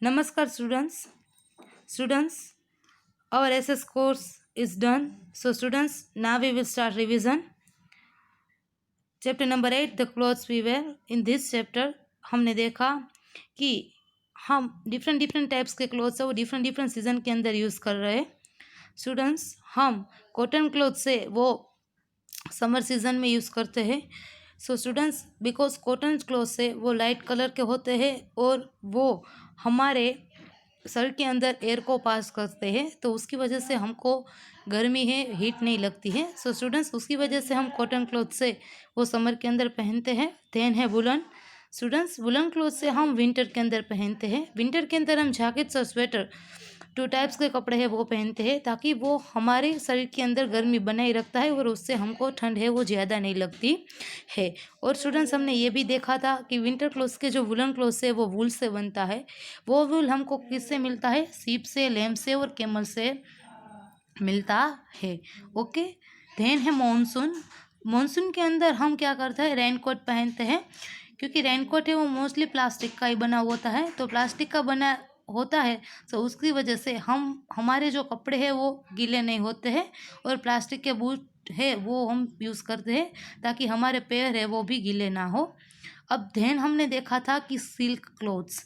Namaskar students, our SS course is done. So students, now we will start revision. Chapter number 8, the clothes we wear. In this chapter हमने देखा कि हम different types के clothes है वो different season के अंदर use कर रहे हैं. स्टूडेंट्स, हम कॉटन क्लोथ से वो समर सीजन में यूज़ करते हैं. So students, because cotton cloth से वो लाइट कलर के होते हैं और वो हमारे सर के अंदर एयर को पास करते हैं, तो उसकी वजह से हमको गर्मी है, हीट नहीं लगती है. सो स्टूडेंट्स, उसकी वजह से हम कॉटन क्लोथ से वो समर के अंदर पहनते हैं. देन है वुलन. स्टूडेंट्स, वुलन क्लोथ से हम विंटर के अंदर पहनते हैं. विंटर के अंदर हम जैकेट्स और स्वेटर 2 टाइप्स के कपड़े हैं वो पहनते हैं, ताकि वो हमारे शरीर के अंदर गर्मी बनाए रखता है और उससे हमको ठंड है वो ज़्यादा नहीं लगती है. और स्टूडेंट्स, हमने ये भी देखा था कि विंटर क्लोथ्स के जो वुलन क्लोथ्स है वो वूल से बनता है. वो वूल हमको किससे मिलता है? सीप से, लैम से और कैमल से मिलता है. ओके. देन है मानसून. मानसून के अंदर हम क्या करते हैं? रेनकोट पहनते हैं, क्योंकि रेनकोट है वो मोस्टली प्लास्टिक का ही बना होता है. तो प्लास्टिक का बना होता है, तो उसकी वजह से हमारे जो कपड़े हैं वो गीले नहीं होते हैं. और प्लास्टिक के बूट है वो हम यूज़ करते हैं ताकि हमारे पैर है वो भी गीले ना हो. अब देन हमने देखा था कि सिल्क क्लोथ्स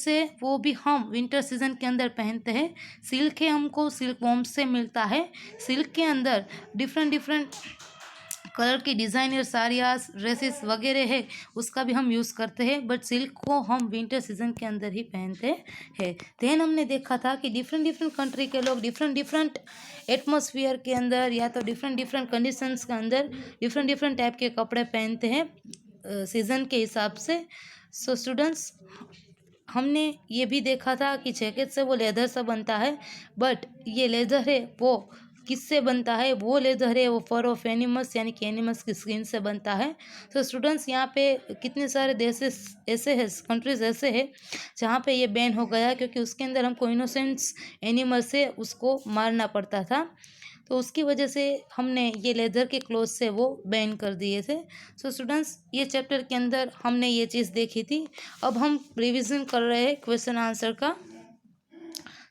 से वो भी हम विंटर सीजन के अंदर पहनते हैं. सिल्क है हमको सिल्क वॉर्म से मिलता है. सिल्क के अंदर डिफरेंट कलर की डिज़ाइनर साड़ियाँ, ड्रेसेस वगैरह है, उसका भी हम यूज़ करते हैं. बट सिल्क को हम विंटर सीजन के अंदर ही पहनते हैं. देन हमने देखा था कि डिफरेंट कंट्री के लोग डिफरेंट एटमॉस्फेयर के अंदर या तो डिफरेंट कंडीशंस के अंदर डिफरेंट टाइप के कपड़े पहनते हैं सीज़न के हिसाब से. सो स्टूडेंट्स, हमने ये भी देखा था कि जैकेट से वो लेदर से बनता है, बट ये लेदर है वो किससे बनता है? वो लेदर है वो फर ऑफ एनिमल्स यानी कि एनिमल्स की स्किन से बनता है. तो स्टूडेंट्स, यहाँ पे कितने सारे देश ऐसे हैं, कंट्रीज़ ऐसे हैं जहाँ पे ये बैन हो गया, क्योंकि उसके अंदर हमको इनोसेंट्स एनिमल से उसको मारना पड़ता था. तो उसकी वजह से हमने ये लेदर के क्लोथ से वो बैन कर दिए थे. सो स्टूडेंट्स, ये चैप्टर के अंदर हमने ये चीज़ देखी थी. अब हम रिविज़न कर रहे हैं क्वेश्चन आंसर का.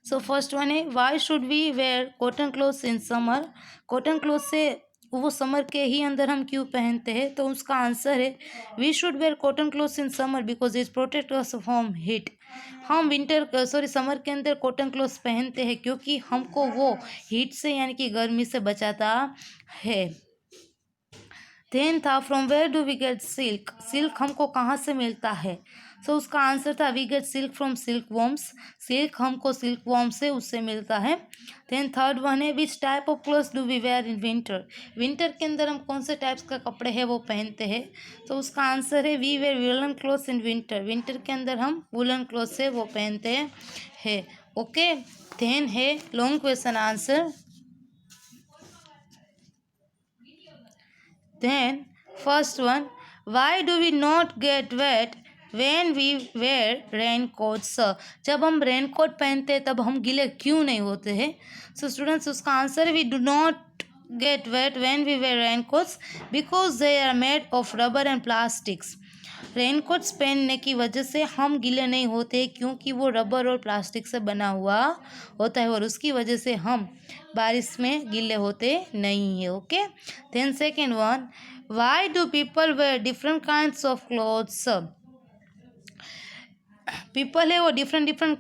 सो फर्स्ट वन है, why should we wear cotton clothes in summer? Cotton cloth से वो समर के ही अंदर हम क्यों पहनते हैं? तो उसका आंसर है, we should wear cotton clothes in summer because it protect us from heat. हम समर के अंदर कॉटन क्लोथ्स पहनते हैं क्योंकि हमको वो हीट से यानी कि गर्मी से बचाता है. देन था, from where do we get silk हमको कहाँ से मिलता है? सो उसका आंसर था, we get silk from silk worms. Silk हमको सिल्क वॉर्म से उससे मिलता है. देन थर्ड वन है, which type of clothes do we wear in winter? Winter के अंदर हम कौन से टाइप्स का कपड़े हैं वो पहनते हैं? तो उसका आंसर है, we wear woollen clothes in winter. Winter के अंदर हम वुलन क्लोथ्स से वो पहनते हैं. ओके. देन है long question answer. Then, first one, why do we not get wet when we wear raincoats? जब हम रेनकोट पहनते हैं तब हम गीले क्यों नहीं होते हैं? So students, उसका answer, we do not get wet when we wear raincoats because they are made of rubber and plastics. Raincoats पहनने की वजह से हम गीले नहीं होते क्योंकि वो रबर और प्लास्टिक से बना हुआ होता है, और उसकी वजह से हम बारिश में गीले होते नहीं है. Okay. Then second one, why do people wear different kinds of clothes? People है वो डिफरेंट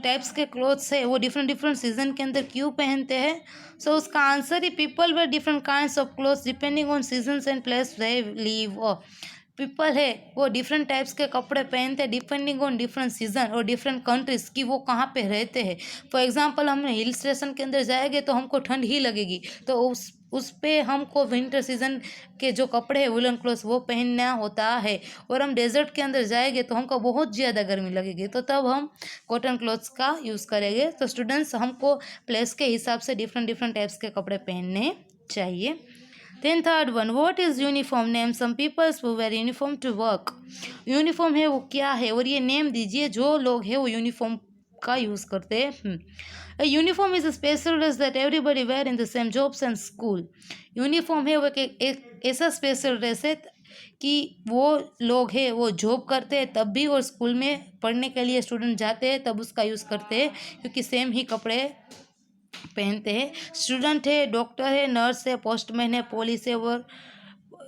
टाइप्स के क्लोथ्स है वो डिफरेंट सीजन के अंदर क्यों पहनते हैं? सो उसका आंसर ही, people wear different kinds of clothes depending on seasons and place they live. People है वो डिफरेंट टाइप्स के कपड़े पहनते हैं डिपेंडिंग ऑन डिफरेंट सीजन और डिफरेंट कंट्रीज़ की वो कहाँ पे रहते हैं. फॉर एग्जांपल, हम हिल स्टेशन के अंदर जाएंगे तो हमको ठंड ही लगेगी, तो उस पे हमको विंटर सीजन के जो कपड़े हैं वुलन क्लोथ्स वो पहनना होता है. और हम डेजर्ट के अंदर जाएंगे तो हमको बहुत ज़्यादा गर्मी लगेगी, तो तब हम कॉटन क्लोथ्स का यूज़ करेंगे. तो स्टूडेंट्स, हमको प्लेस के हिसाब से डिफरेंट टाइप्स के कपड़े पहनने चाहिए. Then third one, what is uniform? Name some people who wear uniform to work. Uniform है वो क्या है, और ये नेम दीजिए जो लोग हैं वो यूनिफॉर्म का यूज़ करते हैं. Uniform is a special dress that everybody wear in the same jobs and school. Uniform है वो एक ऐसा स्पेशल ड्रेस है कि वो लोग हैं वो जॉब करते हैं तब भी और स्कूल में पढ़ने के लिए स्टूडेंट जाते हैं तब उसका यूज़ करते हैं, क्योंकि सेम ही कपड़े पहनते हैं। स्टूडेंट है, डॉक्टर है, नर्स है, पोस्टमैन है, पुलिस है, और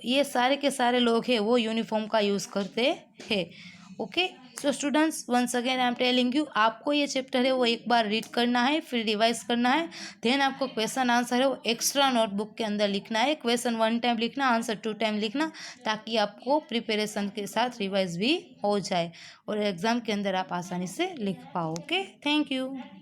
ये सारे के सारे लोग हैं वो यूनिफॉर्म का यूज़ करते हैं। Okay, so students once again I am telling you, आपको ये चैप्टर है वो एक बार रीड करना है, फिर रिवाइज करना है, देन आपको क्वेश्चन आंसर है वो एक्स्ट्रा नोटबुक के अंदर लिखना है। क्वेश्चन 1 टाइम लिखना, आंसर 2 टाइम लिखना, ताकि आपको प्रिपरेशन के साथ रिवाइज भी हो जाए और एग्ज़ाम के अंदर आप आसानी से लिख पाओ। Okay, thank you.